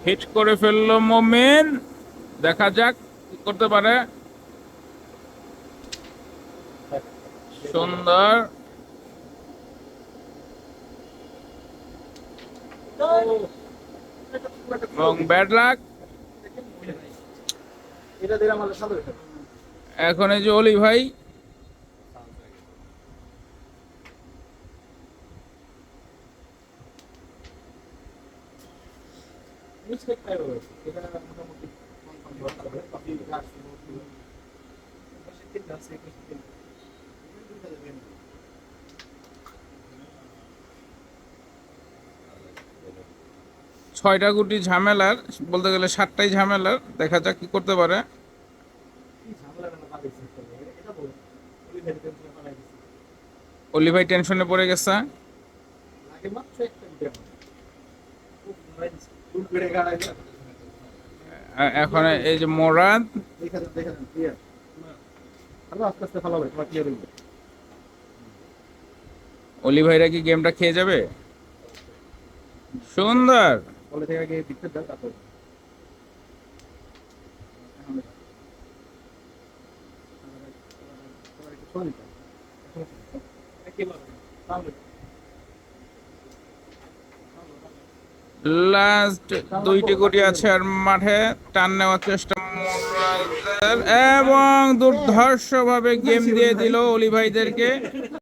Hit করে ফেললো মোমেন, দেখা যাক কি করতে পারে। সুন্দর এবং ব্যাড লাক। এখন এই যে অলি ভাই ছয়টা গুটি ঝামেলার, বলতে গেলে 7টাই ঝামেলার, দেখা যাক কি করতে পারে। অলি ভাই টেনশনে পড়ে গেছে। এখন এই যে মোরাদ, অলি ভাইরা কি গেমটা খেয়ে যাবে? সুন্দর। লাস্ট 2টি গুটি আছে আর মাঠে টান নেওয়ার চেষ্টা মোরাদের, এবং দুর্ধর্ষ ভাবে গেম দিয়ে দিল অলি ভাইদেরকে।